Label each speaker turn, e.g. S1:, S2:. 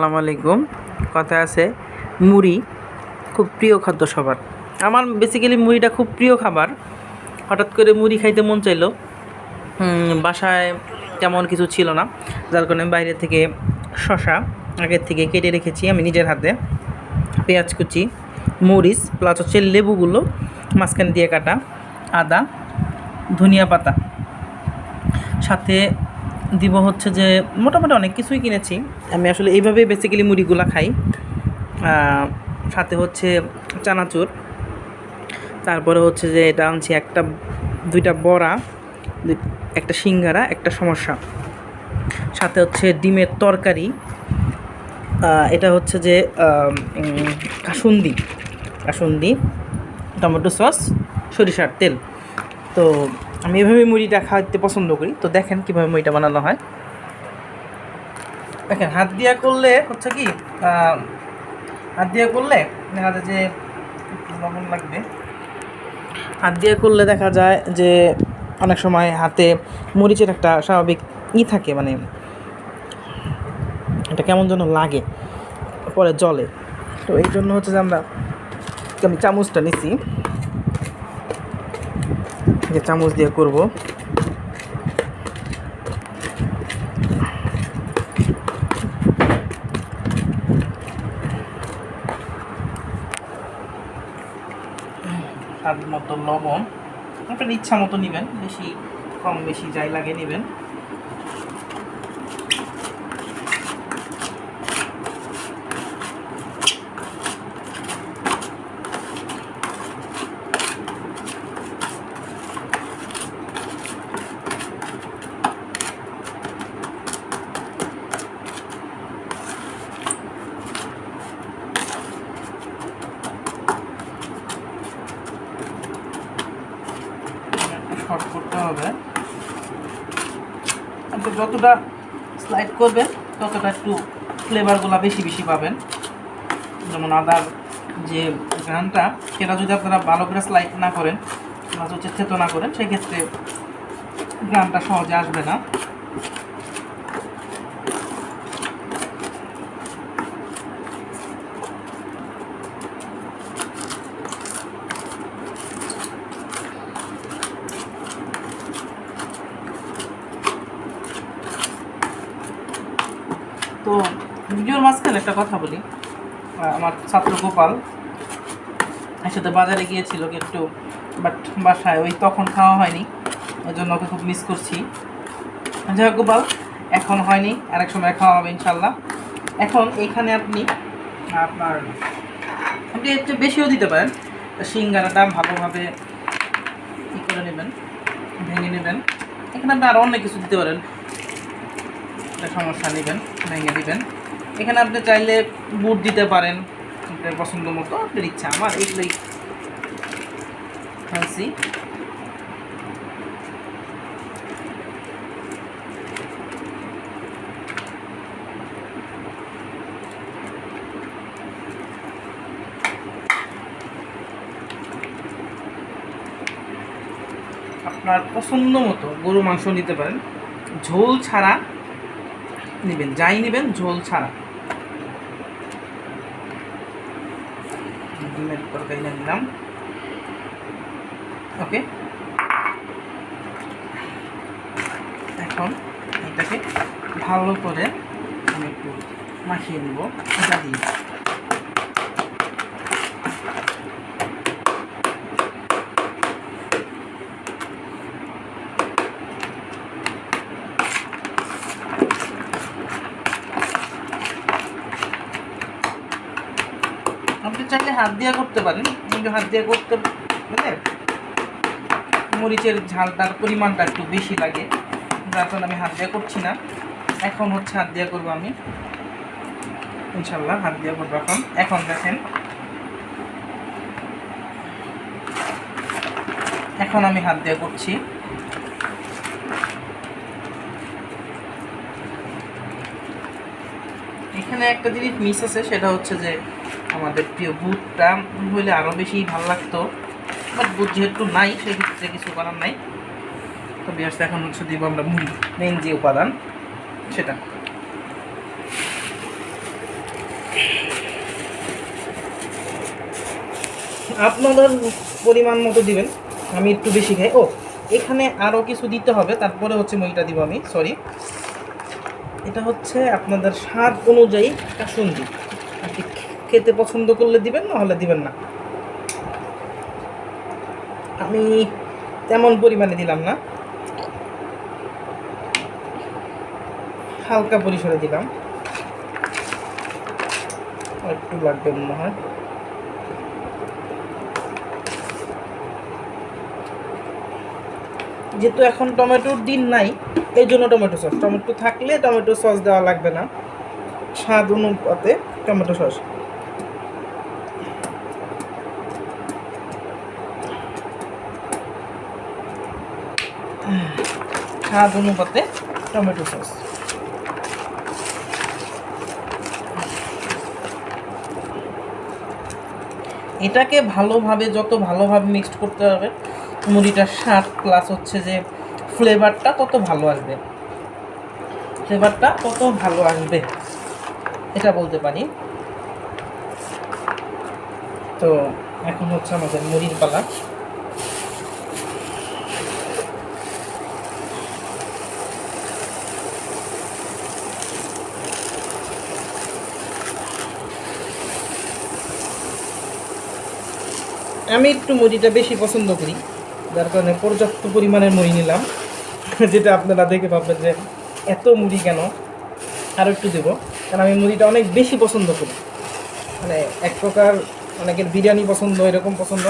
S1: আসসালামু আলাইকুম। কথা আছে মুড়ি খুব প্রিয় খাদ্য সবার। আমার বেসিক্যালি মুড়িটা খুব প্রিয় খাবার। হঠাৎ করে মুড়ি খাইতে মন চাইলো। বাসায় তেমন কিছু ছিল না, যার কারণে বাইরে থেকে শশা আগের থেকে কেটে রেখেছি আমি নিজের হাতে, পেঁয়াজ কুচি, মরিচ প্লাস হচ্ছে লেবুগুলো মাঝখানে দিয়ে কাটা, আদা, ধনিয়া পাতা, সাথে দিব হচ্ছে যে মোটামুটি অনেক কিছুই কিনেছি আমি। আসলে এইভাবেই বেসিক্যালি মুড়িগুলো খাই। সাথে হচ্ছে চানাচুর, তারপরে হচ্ছে যে এটা আনছি একটা দুইটা বড়া, একটা সিঙ্গারা, একটা সমস্যা, সাথে হচ্ছে ডিমের তরকারি, এটা হচ্ছে যে কাসুন্দি কাসুন্দি, টমেটো সস, সরিষার তেল। তো আমি এভাবে মুড়িটা খাইতে পছন্দ করি। তো দেখেন কীভাবে মুড়িটা বানানো হয়। দেখেন হাত দিয়া করলে হচ্ছে কি, হাত দিয়া করলে দেখা যায় যে লবণ লাগবে। হাত দিয়ে করলে দেখা যায় যে অনেক সময় হাতে মরিচের একটা স্বাভাবিক থাকে, মানে এটা কেমন যেন লাগে, পরে জলে। তো এই জন্য হচ্ছে যে আমি চামচটা নিছি, যে চামচ দিয়ে করব। স্বাদ মতো লবণ, আপনার ইচ্ছা মতো নেবেন, বেশি কম বেশি যাই লাগে নেবেন। শর্ট করতে হবে, আপনি যতটা স্লাইড করবেন ততটা একটু ফ্লেভারগুলো বেশি বেশি পাবেন। যেমন আদার যে ঘ্রাণটা, সেটা যদি আপনারা ভালো করে স্লাইড না করেন বা হচ্ছে থেতো না করেন, সেক্ষেত্রে ঘ্রাণটা সহজে আসবে না। তো ভিডিওর মাঝখানে একটা কথা বলি, আমার ছাত্র গোপাল এর সাথে বাজারে গিয়েছিল একটু, বাট বাসায় ওই তখন খাওয়া হয়নি, ওই জন্য ওকে খুব মিস করছি। যাই হোক গোপাল, এখন হয়নি, আরেক সময় খাওয়া হবে ইনশাল্লাহ। এখন এইখানে আপনি একটু বেশিও দিতে পারেন। সিঙ্গারাটা ভালোভাবে করে নেবেন, ভেঙে নেবেন। এখানে আপনি আরও অনেক কিছু দিতে পারেন, সমস্যা নেবেন, ভেঙে দিবেন। এখানে আপনি চাইলে বুট দিতে পারেন, আপনার পছন্দ মতো, আপনার ইচ্ছা। আমার এগুলোই ফ্যান্সি। আপনার পছন্দ মতো গরু মাংস নিতে পারেন, ঝোল ছাড়া নেবেন, যাই নেবেন ঝোল ছাড়া। ডিমের তরকারি নিলাম, ওকে। এখন এটাকে ভালো করে আমি একটু মাখিয়ে নেব, এটা দিয়ে। আপনি চাইলে হাত দিয়ে করতে পারেন, কিন্তু হাত দিয়ে করতে গেলে মরিচের ঝালটার পরিমাণটা একটু বেশি লাগে, যার কারণে আমি হাত দিয়ে করছি না। এখন হচ্ছে হাত দিয়ে করবো আমি, ইনশাল্লাহ হাত দিয়ে করবো এখন। এখন দেখেন, এখন আমি হাত দিয়ে করছি। এখানে একটা জিনিস মিস আছে, সেটা হচ্ছে যে আমাদের প্রিয় বুটটা হইলে আরও বেশি ভালো লাগতো, বাট বুট যেহেতু নাই সেক্ষেত্রে কিছু করার নাই। তো বিয়ার্স, এখন হচ্ছে দিব আমরা মুড়ি, মেন যে উপাদান সেটা। আপনাদের পরিমাণ মতো দিবেন। আমি একটু বেশি খাই। ও, এখানে আরও কিছু দিতে হবে, তারপরে হচ্ছে মুড়িটা দিব আমি, সরি। এটা হচ্ছে আপনাদের স্বাদ অনুযায়ী কাসুন্দি। আপনি খেতে পছন্দ করলে দিবেন, না হলে দিবেন না। আমি তেমন পরিমাণে দিলাম না, হালকা পরিসরে দিলাম, একটু লাগবে মনে হয়। যেহেতু এখন টমেটোর দিন নাই, এই জন্য টমেটো থাকলে টমেটো সস দেওয়া লাগবে না, স্বাদ অনুপাতে টমেটো সস। স্বাদ অনুপাতে টমেটো সস। এটাকে ভালোভাবে, যত ভালোভাবে মিক্সড করতে হবে, মুড়িটার স্বাদ প্লাস হচ্ছে যে ফ্লেভারটা তত ভালো আসবে, এটা বলতে পারি। তো এখন হচ্ছে আমাদের মুড়ির পালা। আমি একটু মুড়িটা বেশি পছন্দ করি, যার কারণে পর্যাপ্ত পরিমাণের মুড়ি নিলাম। যেটা আপনারা দেখে ভাববেন যে এত মুড়ি কেন, আরও একটু দেবো, কারণ আমি মুড়িটা অনেক বেশি পছন্দ করি। মানে এক প্রকার অনেকের বিরিয়ানি পছন্দ, এরকম পছন্দ